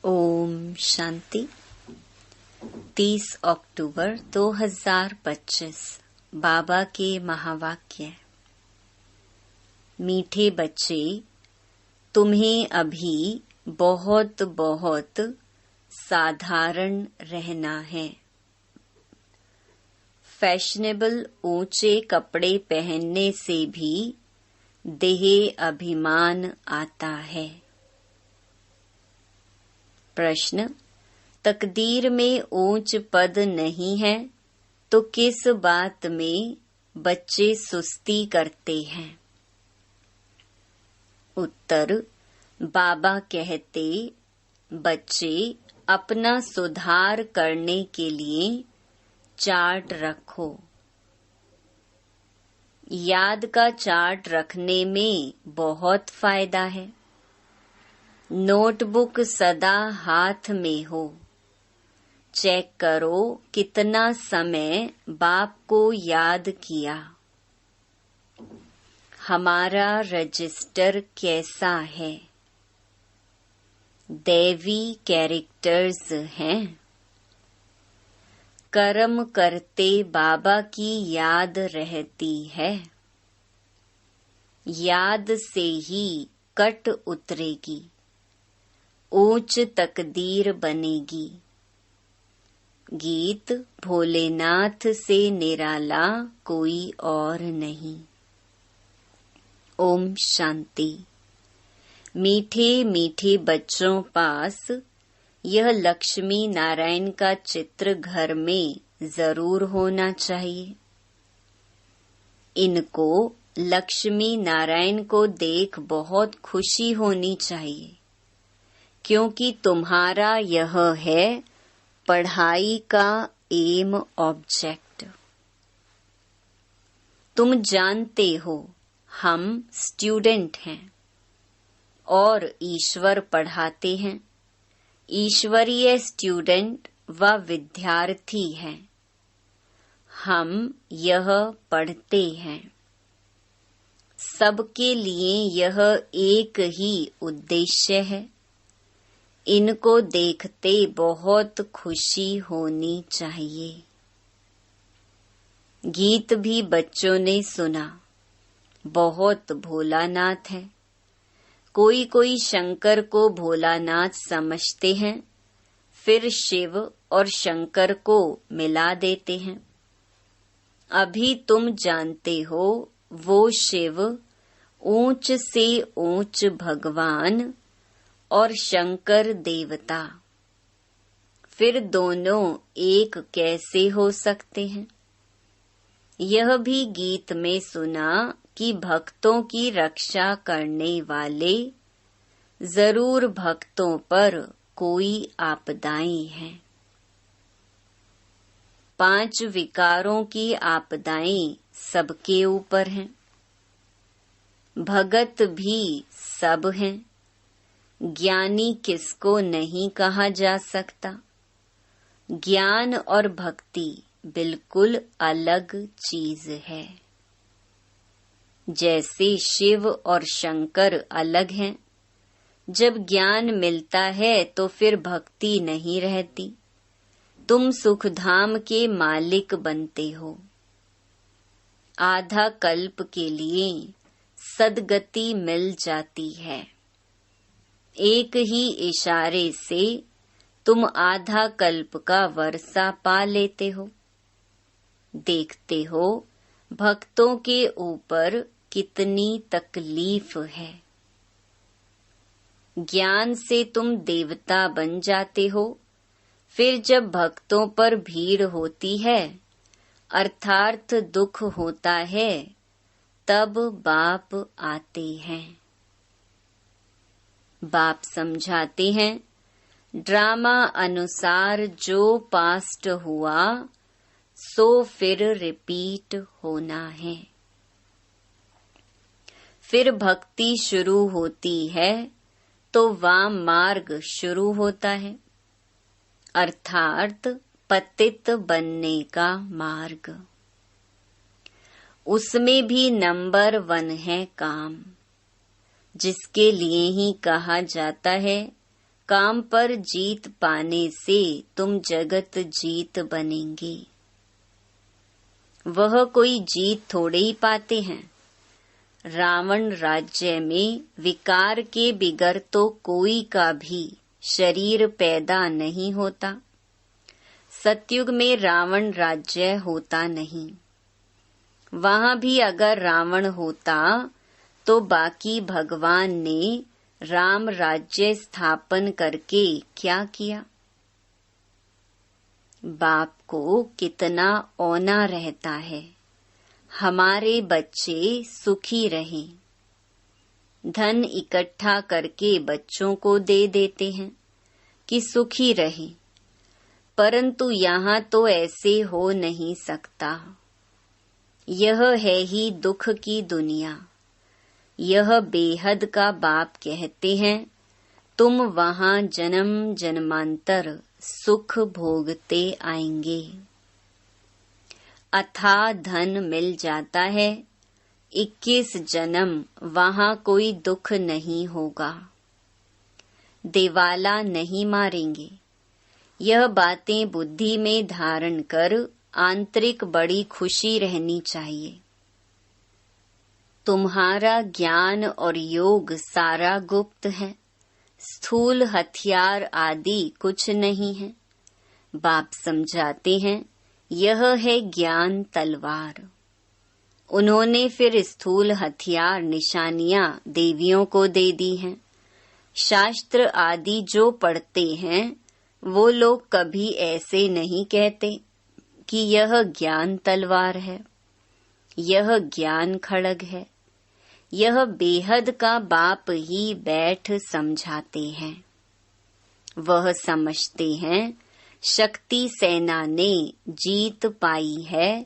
ओम शांति। 30 अक्टूबर 2025 बाबा के महावाक्य। मीठे बच्चे, तुम्हें अभी बहुत बहुत साधारण रहना है। फैशनेबल ऊंचे कपड़े पहनने से भी देह अभिमान आता है। प्रश्न: तकदीर में ऊंच पद नहीं है तो किस बात में बच्चे सुस्ती करते हैं? उत्तर: बाबा कहते, बच्चे अपना सुधार करने के लिए चार्ट रखो। याद का चार्ट रखने में बहुत फायदा है। नोटबुक सदा हाथ में हो। चेक करो कितना समय बाप को याद किया। हमारा रजिस्टर कैसा है? दैवी कैरेक्टर्स हैं। कर्म करते बाबा की याद रहती है। याद से ही कट उतरेगी, ऊंच तकदीर बनेगी। गीत: भोलेनाथ से निराला कोई और नहीं। ओम शांति। मीठे मीठे बच्चों पास यह लक्ष्मी नारायण का चित्र घर में जरूर होना चाहिए। इनको लक्ष्मी नारायण को देख बहुत खुशी होनी चाहिए, क्योंकि तुम्हारा यह है पढ़ाई का एम ऑब्जेक्ट। तुम जानते हो हम स्टूडेंट हैं और ईश्वर पढ़ाते हैं। ईश्वरीय स्टूडेंट व विद्यार्थी हैं। हम यह पढ़ते हैं। सबके लिए यह एक ही उद्देश्य है। इनको देखते बहुत खुशी होनी चाहिए। गीत भी बच्चों ने सुना। बहुत भोलानाथ है। कोई कोई शंकर को भोलानाथ समझते हैं, फिर शिव और शंकर को मिला देते हैं। अभी तुम जानते हो वो शिव ऊंच से ऊंच भगवान और शंकर देवता। फिर दोनों एक कैसे हो सकते हैं? यह भी गीत में सुना कि भक्तों की रक्षा करने वाले जरूर भक्तों पर कोई आपदाएं हैं। 5 विकारों की आपदाएं सबके ऊपर हैं। भगत भी सब हैं। ज्ञानी किसको नहीं कहा जा सकता। ज्ञान और भक्ति बिल्कुल अलग चीज है। जैसे शिव और शंकर अलग हैं, जब ज्ञान मिलता है तो फिर भक्ति नहीं रहती। तुम सुखधाम के मालिक बनते हो। आधा कल्प के लिए सद्गति मिल जाती है। एक ही इशारे से तुम आधा कल्प का वर्षा पा लेते हो। देखते हो भक्तों के ऊपर कितनी तकलीफ है। ज्ञान से तुम देवता बन जाते हो। फिर जब भक्तों पर भीड़ होती है, अर्थात दुख होता है, तब बाप आते हैं। बाप समझाते हैं, ड्रामा अनुसार जो पास्ट हुआ सो फिर रिपीट होना है। फिर भक्ति शुरू होती है तो वाम मार्ग शुरू होता है, अर्थात पतित बनने का मार्ग। उसमें भी नंबर 1 है काम, जिसके लिए ही कहा जाता है काम पर जीत पाने से तुम जगत जीत बनेंगे। वह कोई जीत थोड़े ही पाते हैं। रावण राज्य में विकार के बिगर तो कोई का भी शरीर पैदा नहीं होता। सतयुग में रावण राज्य होता नहीं। वहां भी अगर रावण होता तो बाकी भगवान ने राम राज्य स्थापन करके क्या किया? बाप को कितना औना रहता है, हमारे बच्चे सुखी रहें। धन इकट्ठा करके बच्चों को दे देते हैं कि सुखी रहें, परंतु यहाँ तो ऐसे हो नहीं सकता। यह है ही दुख की दुनिया। यह बेहद का बाप कहते हैं, तुम वहाँ जन्म जन्मांतर सुख भोगते आएंगे। अथाह धन मिल जाता है, 21 जन्म वहाँ कोई दुख नहीं होगा। दिवाला नहीं मारेंगे। यह बातें बुद्धि में धारण कर आंतरिक बड़ी खुशी रहनी चाहिए। तुम्हारा ज्ञान और योग सारा गुप्त है। स्थूल हथियार आदि कुछ नहीं है। बाप समझाते हैं, यह है ज्ञान तलवार। उन्होंने फिर स्थूल हथियार निशानियां देवियों को दे दी हैं। शास्त्र आदि जो पढ़ते हैं वो लोग कभी ऐसे नहीं कहते कि यह ज्ञान तलवार है, यह ज्ञान खड़ग है। यह बेहद का बाप ही बैठ समझाते हैं। वह समझते हैं शक्ति सेना ने जीत पाई है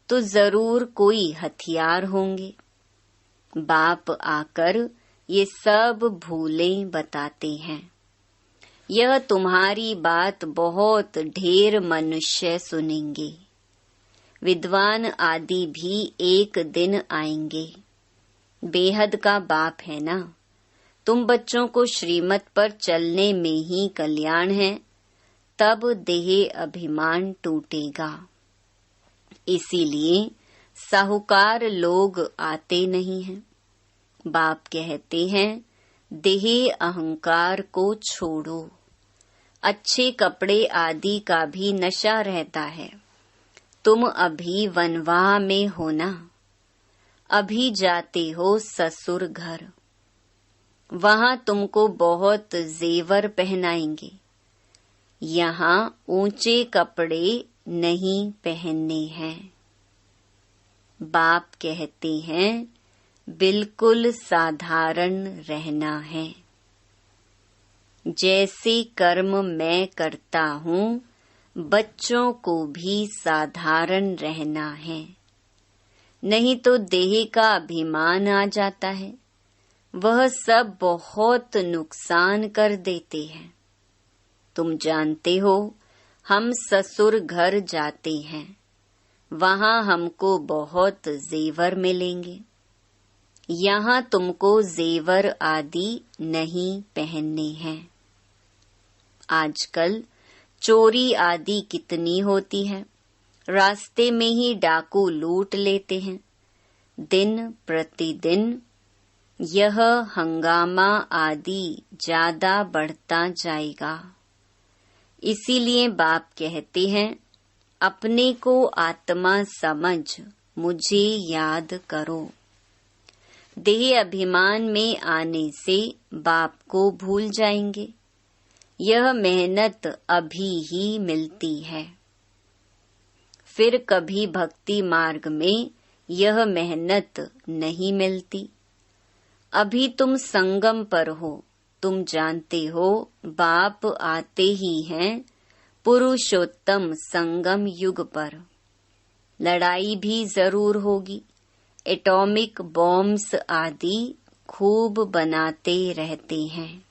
तो जरूर कोई हथियार होंगे। बाप आकर ये सब भूलें बताते हैं। यह तुम्हारी बात बहुत ढेर मनुष्य सुनेंगे। विद्वान आदि भी एक दिन आएंगे। बेहद का बाप है ना, तुम बच्चों को श्रीमत पर चलने में ही कल्याण है, तब देह अभिमान टूटेगा। इसीलिए साहूकार लोग आते नहीं हैं। बाप कहते हैं, देह अहंकार को छोड़ो। अच्छे कपड़े आदि का भी नशा रहता है। तुम अभी वनवाह में हो ना, अभी जाते हो ससुर घर। वहां तुमको बहुत जेवर पहनाएंगे। यहाँ ऊंचे कपड़े नहीं पहनने हैं। बाप कहते हैं, बिल्कुल साधारण रहना है। जैसे कर्म मैं करता हूँ, बच्चों को भी साधारण रहना है। नहीं तो देह का अभिमान आ जाता है। वह सब बहुत नुकसान कर देते हैं। तुम जानते हो, हम ससुर घर जाते हैं, वहाँ हमको बहुत जेवर मिलेंगे। यहाँ तुमको जेवर आदि नहीं पहनने हैं। आजकल चोरी आदि कितनी होती है। रास्ते में ही डाकू लूट लेते हैं। दिन प्रतिदिन यह हंगामा आदि ज्यादा बढ़ता जाएगा। इसीलिए बाप कहते हैं, अपने को आत्मा समझ मुझे याद करो। देह अभिमान में आने से बाप को भूल जाएंगे। यह मेहनत अभी ही मिलती है। फिर कभी भक्ति मार्ग में यह मेहनत नहीं मिलती। अभी तुम संगम पर हो। तुम जानते हो, बाप आते ही हैं पुरुषोत्तम संगम युग पर। लड़ाई भी जरूर होगी। एटॉमिक बॉम्ब्स आदि खूब बनाते रहते हैं।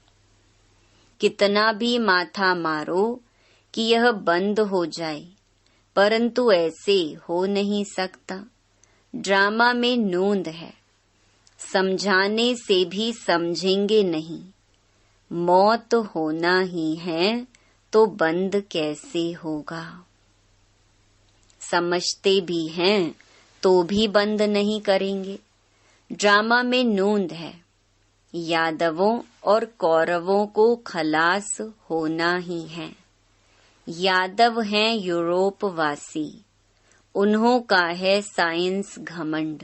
कितना भी माथा मारो कि यह बंद हो जाए, परंतु ऐसे हो नहीं सकता। ड्रामा में नोंद है। समझाने से भी समझेंगे नहीं। मौत होना ही है तो बंद कैसे होगा। समझते भी हैं तो भी बंद नहीं करेंगे। ड्रामा में नूंद है, यादवों और कौरवों को खलास होना ही है। यादव हैं यूरोप वासी, उन्हों का है साइंस घमंड,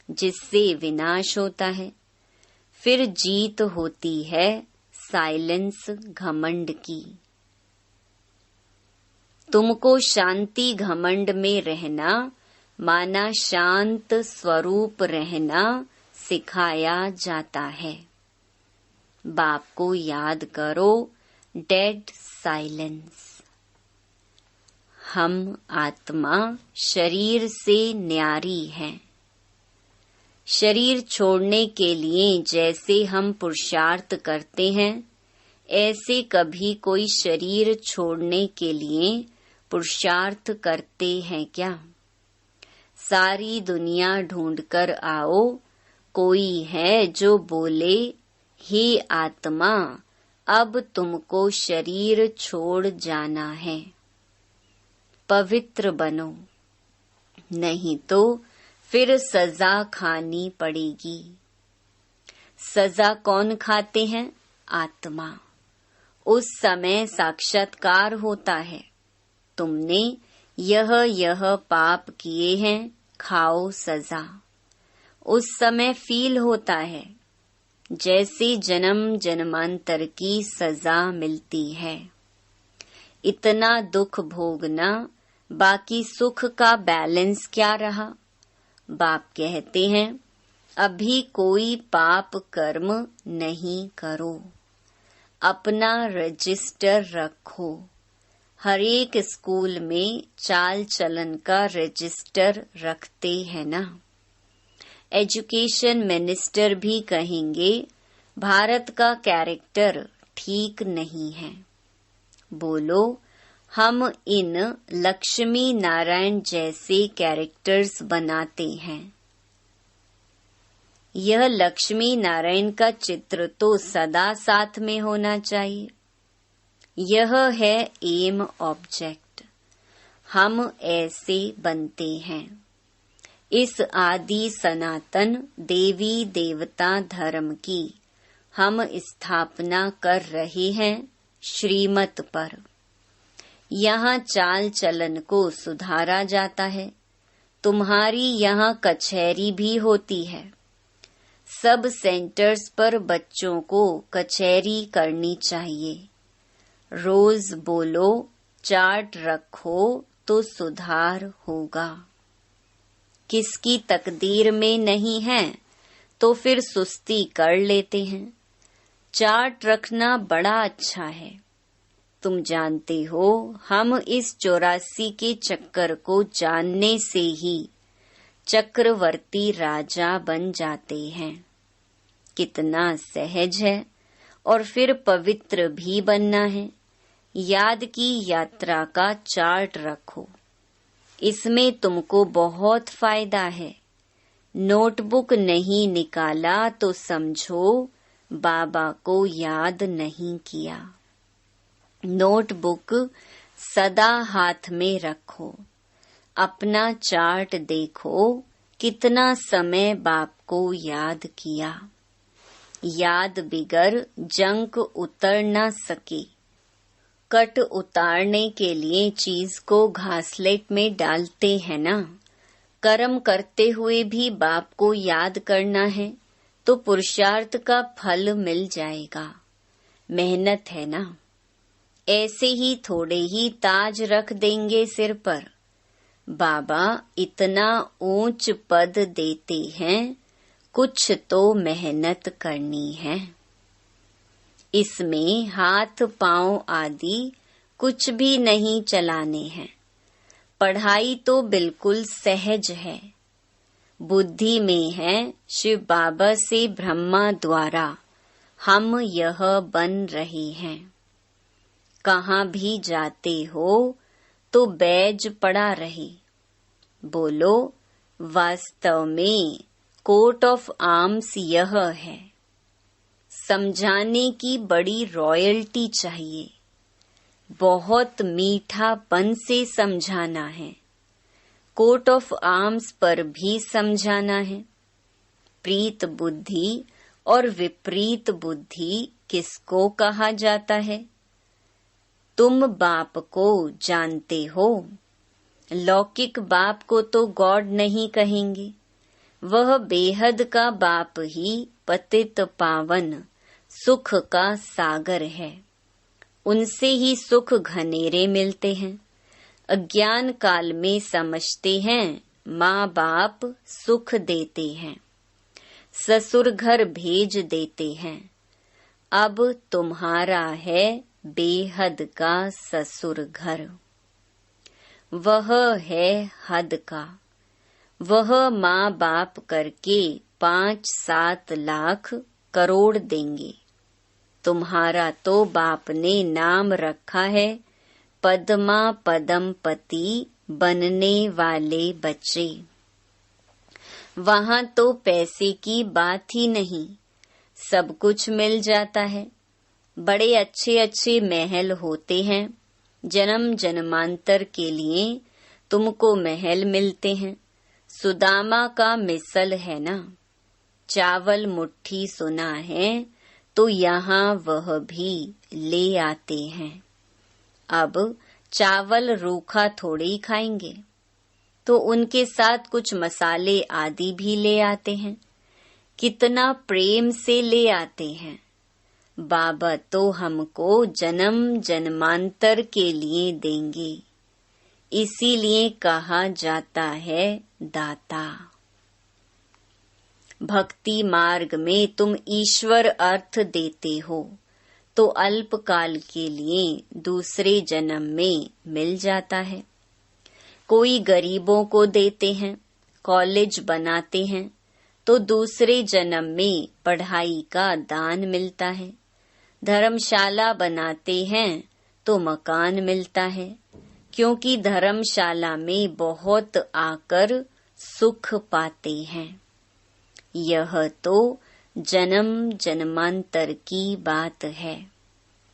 जिससे विनाश होता है। फिर जीत होती है साइलेंस घमंड की। तुमको शांति घमंड में रहना, माना शांत स्वरूप रहना सिखाया जाता है। बाप को याद करो, डेड साइलेंस। हम आत्मा शरीर से न्यारी हैं। शरीर छोड़ने के लिए जैसे हम पुरुषार्थ करते हैं, ऐसे कभी कोई शरीर छोड़ने के लिए पुरुषार्थ करते हैं क्या? सारी दुनिया ढूंढकर आओ, कोई है जो बोले, हे आत्मा, अब तुमको शरीर छोड़ जाना है। पवित्र बनो, नहीं तो फिर सजा खानी पड़ेगी। सजा कौन खाते हैं? आत्मा। उस समय साक्षात्कार होता है, तुमने यह पाप किए हैं, खाओ सजा। उस समय फील होता है जैसे जन्म जन्मांतर की सजा मिलती है। इतना दुख भोगना, बाकी सुख का बैलेंस क्या रहा? बाप कहते हैं, अभी कोई पाप कर्म नहीं करो, अपना रजिस्टर रखो। हर एक स्कूल में चाल चलन का रजिस्टर रखते हैं ना। एजुकेशन मिनिस्टर भी कहेंगे भारत का कैरेक्टर ठीक नहीं है। बोलो, हम इन लक्ष्मी नारायण जैसे कैरेक्टर्स बनाते हैं। यह लक्ष्मी नारायण का चित्र तो सदा साथ में होना चाहिए। यह है एम ऑब्जेक्ट। हम ऐसे बनते हैं। इस आदि सनातन देवी देवता धर्म की हम स्थापना कर रहे हैं श्रीमत पर। यहाँ चाल चलन को सुधारा जाता है। तुम्हारी यहाँ कचहरी भी होती है। सब सेंटर्स पर बच्चों को कचहरी करनी चाहिए। रोज बोलो, चार्ट रखो तो सुधार होगा। किसकी तकदीर में नहीं है तो फिर सुस्ती कर लेते हैं। चार्ट रखना बड़ा अच्छा है। तुम जानते हो, हम इस 84 के चक्कर को जानने से ही चक्रवर्ती राजा बन जाते हैं। कितना सहज है। और फिर पवित्र भी बनना है। याद की यात्रा का चार्ट रखो, इसमें तुमको बहुत फायदा है। नोटबुक नहीं निकाला तो समझो बाबा को याद नहीं किया। नोटबुक सदा हाथ में रखो। अपना चार्ट देखो, कितना समय बाप को याद किया। याद बिगर जंक उतर न सके। कट उतारने के लिए चीज को घासलेट में डालते हैं ना। कर्म करते हुए भी बाप को याद करना है तो पुरुषार्थ का फल मिल जाएगा। मेहनत है ना। ऐसे ही थोड़े ही ताज रख देंगे सिर पर। बाबा इतना ऊंच पद देते हैं, कुछ तो मेहनत करनी है। इसमें हाथ पांव आदि कुछ भी नहीं चलाने हैं। पढ़ाई तो बिल्कुल सहज है। बुद्धि में है शिव बाबा से ब्रह्मा द्वारा हम यह बन रहे हैं। कहाँ भी जाते हो तो बैज पड़ा रहे। बोलो, वास्तव में कोट ऑफ आर्म्स यह है। समझाने की बड़ी रॉयल्टी चाहिए, बहुत मीठापन से समझाना है, कोट ऑफ आर्म्स पर भी समझाना है। प्रीत बुद्धि और विपरीत बुद्धि किसको कहा जाता है? तुम बाप को जानते हो। लौकिक बाप को तो गॉड नहीं कहेंगे, वह बेहद का बाप ही पतित पावन सुख का सागर है। उनसे ही सुख घनेरे मिलते हैं। अज्ञान काल में समझते हैं माँ बाप सुख देते हैं, ससुर घर भेज देते हैं। अब तुम्हारा है बेहद का ससुर घर, वह है हद का। वह माँ बाप करके 5-7 लाख करोड़ देंगे। तुम्हारा तो बाप ने नाम रखा है पद्मा पदमपति बनने वाले बच्चे। वहाँ तो पैसे की बात ही नहीं, सब कुछ मिल जाता है। बड़े अच्छे अच्छे महल होते हैं, जन्म जन्मांतर के लिए तुमको महल मिलते हैं। सुदामा का मिसल है ना, चावल मुट्ठी सुना है तो यहाँ वह भी ले आते हैं। अब चावल रूखा थोड़ी खाएंगे, तो उनके साथ कुछ मसाले आदि भी ले आते हैं। कितना प्रेम से ले आते हैं। बाबा तो हमको जन्म जन्मांतर के लिए देंगे, इसीलिए कहा जाता है दाता। भक्ति मार्ग में तुम ईश्वर अर्थ देते हो तो अल्पकाल के लिए दूसरे जन्म में मिल जाता है। कोई गरीबों को देते हैं, कॉलेज बनाते हैं तो दूसरे जन्म में पढ़ाई का दान मिलता है। धर्मशाला बनाते हैं तो मकान मिलता है, क्योंकि धर्मशाला में बहुत आकर सुख पाते हैं। यह तो जन्म जन्मांतर की बात है।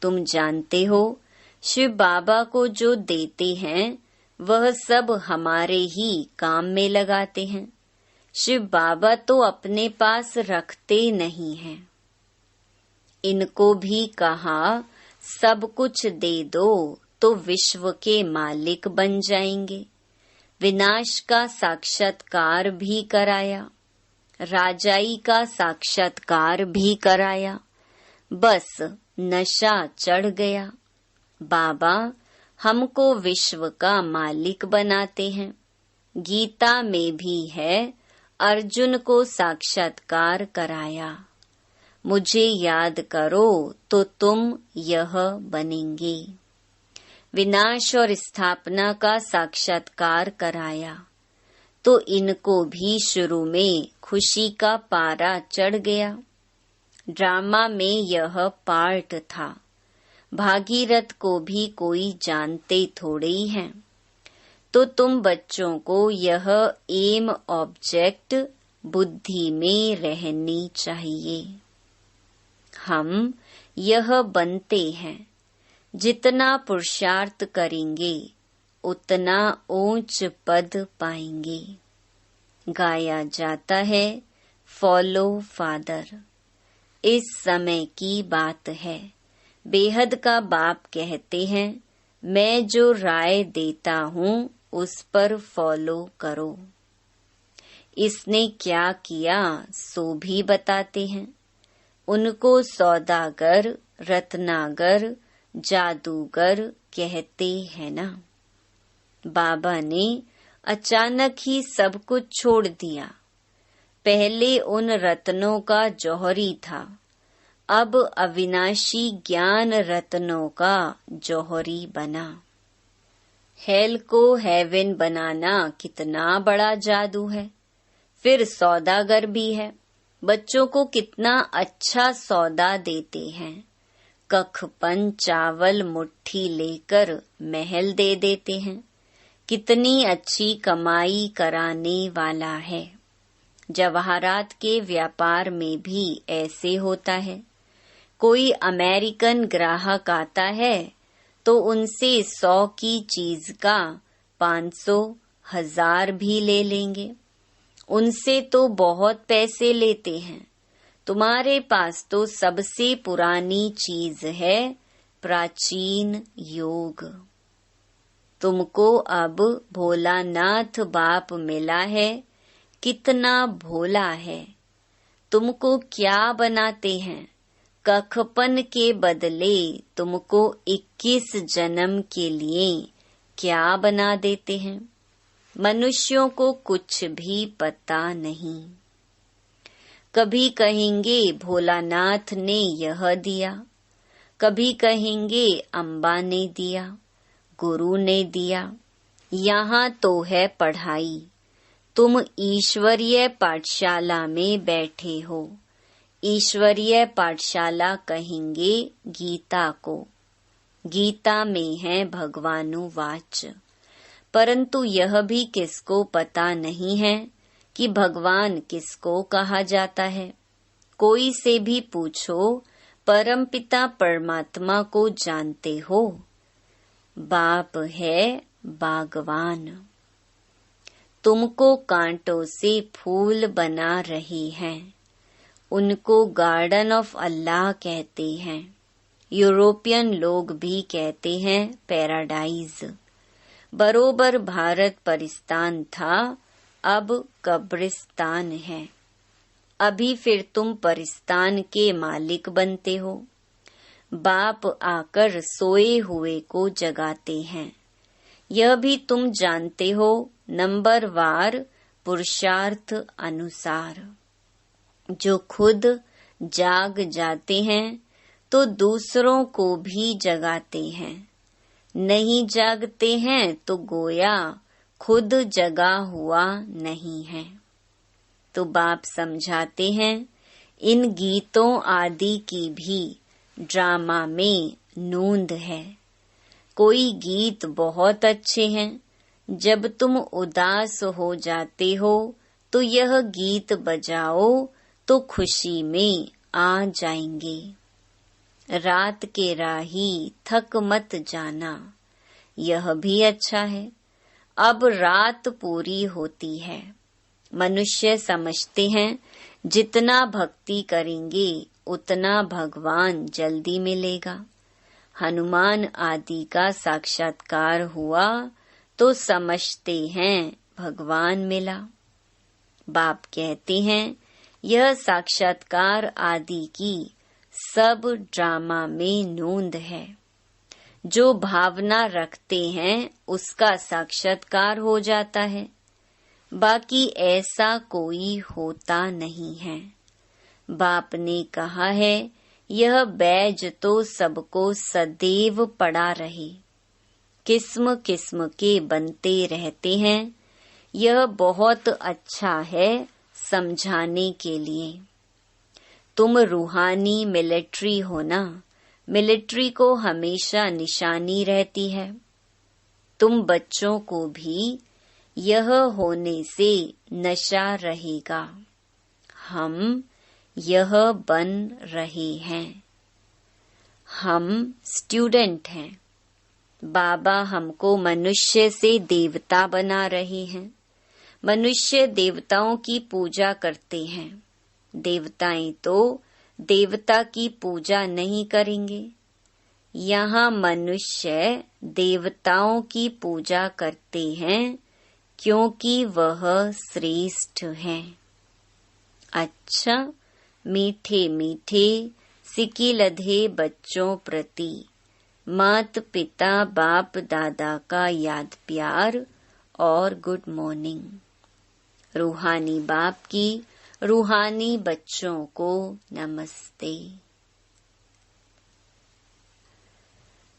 तुम जानते हो, शिव बाबा को जो देते हैं वह सब हमारे ही काम में लगाते हैं। शिव बाबा तो अपने पास रखते नहीं हैं। इनको भी कहा सब कुछ दे दो तो विश्व के मालिक बन जाएंगे। विनाश का साक्षात्कार भी कराया, राजाई का साक्षात्कार भी कराया, बस नशा चढ़ गया। बाबा हमको विश्व का मालिक बनाते हैं। गीता में भी है, अर्जुन को साक्षात्कार कराया। मुझे याद करो तो तुम यह बनेंगे। विनाश और स्थापना का साक्षात्कार कराया तो इनको भी शुरू में खुशी का पारा चढ़ गया। ड्रामा में यह पार्ट था। भागीरथ को भी कोई जानते थोड़े ही हैं। तो तुम बच्चों को यह एम ऑब्जेक्ट बुद्धि में रहनी चाहिए। हम यह बनते हैं। जितना पुरुषार्थ करेंगे उतना ऊंच पद पाएंगे। गाया जाता है फॉलो फादर। इस समय की बात है। बेहद का बाप कहते हैं, मैं जो राय देता हूँ उस पर फॉलो करो। इसने क्या किया सो भी बताते हैं। उनको सौदागर, रत्नागर, जादूगर कहते हैं ना। बाबा ने अचानक ही सब कुछ छोड़ दिया। पहले उन रत्नों का जौहरी था, अब अविनाशी ज्ञान रत्नों का जौहरी बना। हेल को हेवन बनाना कितना बड़ा जादू है। फिर सौदागर भी है। बच्चों को कितना अच्छा सौदा देते हैं। कखपन चावल मुट्ठी लेकर महल दे देते हैं। कितनी अच्छी कमाई कराने वाला है। जवाहरात के व्यापार में भी ऐसे होता है। कोई अमेरिकन ग्राहक आता है तो उनसे 100 की चीज का 500, 1000 भी ले लेंगे। उनसे तो बहुत पैसे लेते हैं। तुम्हारे पास तो सबसे पुरानी चीज है, प्राचीन योग। तुमको अब भोलानाथ बाप मिला है, कितना भोला है। तुमको क्या बनाते हैं? कखपन के बदले तुमको 21 जन्म के लिए क्या बना देते हैं? मनुष्यों को कुछ भी पता नहीं। कभी कहेंगे भोलानाथ ने यह दिया, कभी कहेंगे अम्बा ने दिया, गुरु ने दिया। यहाँ तो है पढ़ाई। तुम ईश्वरीय पाठशाला में बैठे हो। ईश्वरीय पाठशाला कहेंगे गीता को। गीता में है भगवानुवाच। परंतु यह भी किसको पता नहीं है कि भगवान किसको कहा जाता है। कोई से भी पूछो, परमपिता परमात्मा को जानते हो? बाप है बागवान। तुमको कांटों से फूल बना रही हैं। उनको गार्डन ऑफ अल्लाह कहते हैं। यूरोपियन लोग भी कहते हैं पैराडाइज। बरोबर भारत परिस्तान था, अब कब्रिस्तान है। अभी फिर तुम परिस्तान के मालिक बनते हो। बाप आकर सोए हुए को जगाते हैं। यह भी तुम जानते हो, नंबरवार पुरुषार्थ अनुसार। जो खुद जाग जाते हैं तो दूसरों को भी जगाते हैं। नहीं जागते हैं तो गोया खुद जगा हुआ नहीं है। तो बाप समझाते हैं, इन गीतों आदि की भी ड्रामा में नूंद है। कोई गीत बहुत अच्छे हैं। जब तुम उदास हो जाते हो तो यह गीत बजाओ तो खुशी में आ जाएंगे। रात के राही थक मत जाना, यह भी अच्छा है। अब रात पूरी होती है। मनुष्य समझते हैं जितना भक्ति करेंगे उतना भगवान जल्दी मिलेगा। हनुमान आदि का साक्षात्कार हुआ तो समझते हैं भगवान मिला। बाप कहते हैं, यह साक्षात्कार आदि की सब ड्रामा में नूंद है। जो भावना रखते हैं उसका साक्षात्कार हो जाता है। बाकी ऐसा कोई होता नहीं है। बाप ने कहा है, यह बैज तो सबको सदैव पड़ा रहे। किस्म किस्म के बनते रहते हैं। यह बहुत अच्छा है समझाने के लिए। तुम रूहानी मिलिट्री हो ना, मिलिट्री को हमेशा निशानी रहती है। तुम बच्चों को भी यह होने से नशा रहेगा। हम यह बन रहे हैं। हम स्टूडेंट हैं। बाबा हमको मनुष्य से देवता बना रहे हैं। मनुष्य देवताओं की पूजा करते हैं। देवताएं तो देवता की पूजा नहीं करेंगे। यहाँ मनुष्य देवताओं की पूजा करते हैं क्योंकि वह श्रेष्ठ हैं। अच्छा, मीठे मीठे सिकी लधे बच्चों प्रति मात पिता बाप दादा का याद प्यार और गुड मॉर्निंग। रूहानी बाप की रूहानी बच्चों को नमस्ते।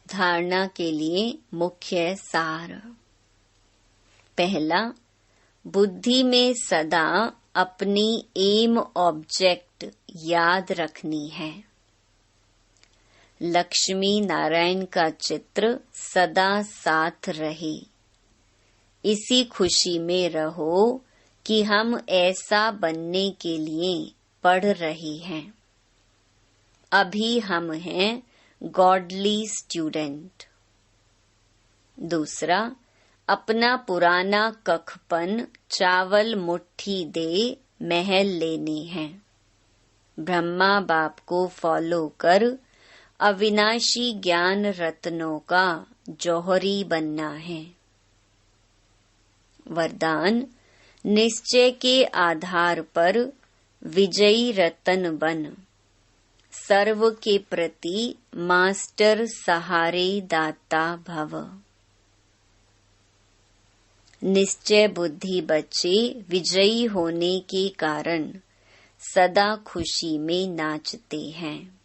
धारणा के लिए मुख्य सार। पहला, बुद्धि में सदा अपनी एम ऑब्जेक्ट याद रखनी है। लक्ष्मी नारायण का चित्र सदा साथ रहे। इसी खुशी में रहो कि हम ऐसा बनने के लिए पढ़ रहे हैं। अभी हम हैं गॉडली स्टूडेंट। दूसरा, अपना पुराना कखपन चावल मुट्ठी दे महल लेने हैं। ब्रह्मा बाप को फॉलो कर अविनाशी ज्ञान रत्नों का जौहरी बनना है। वरदान, निश्चय के आधार पर विजयी रतन बन, सर्व के प्रति मास्टर सहारे दाता भव। निश्चय बुद्धि बच्चे विजयी होने के कारण सदा खुशी में नाचते हैं।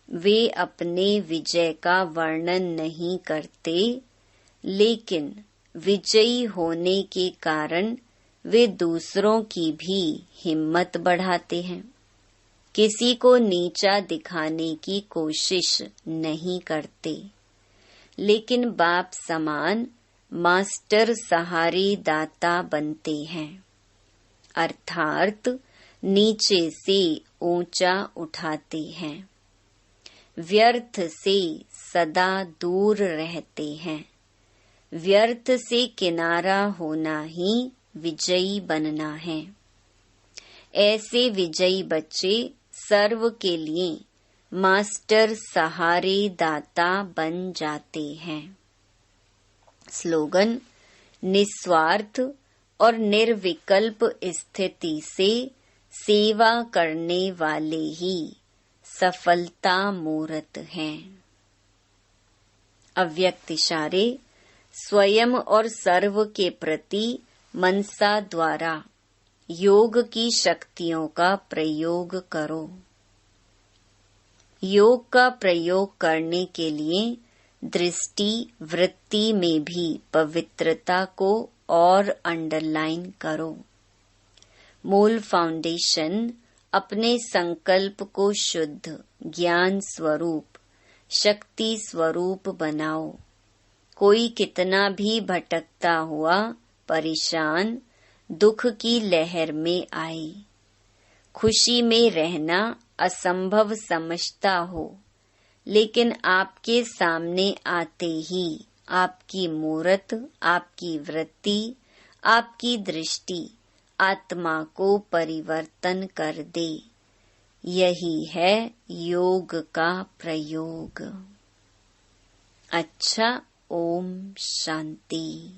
वे अपने विजय का वर्णन नहीं करते, लेकिन विजयी होने के कारण वे दूसरों की भी हिम्मत बढ़ाते हैं। किसी को नीचा दिखाने की कोशिश नहीं करते, लेकिन बाप समान मास्टर सहारे दाता बनते हैं, अर्थात नीचे से ऊंचा उठाते हैं। व्यर्थ से सदा दूर रहते हैं। व्यर्थ से किनारा होना ही विजयी बनना है। ऐसे विजयी बच्चे सर्व के लिए मास्टर सहारे दाता बन जाते हैं। स्लोगन, निस्वार्थ और निर्विकल्प स्थिति से सेवा करने वाले ही सफलता मूर्त हैं। अव्यक्त इशारे, स्वयं और सर्व के प्रति मनसा द्वारा योग की शक्तियों का प्रयोग करो। योग का प्रयोग करने के लिए दृष्टि वृत्ति में भी पवित्रता को और अंडरलाइन करो। मूल फाउंडेशन, अपने संकल्प को शुद्ध ज्ञान स्वरूप शक्ति स्वरूप बनाओ। कोई कितना भी भटकता हुआ परेशान दुख की लहर में आए, खुशी में रहना असंभव समझता हो, लेकिन आपके सामने आते ही आपकी मूरत, आपकी वृत्ति, आपकी दृष्टि आत्मा को परिवर्तन कर दे। यही है योग का प्रयोग। अच्छा, ओम शांति।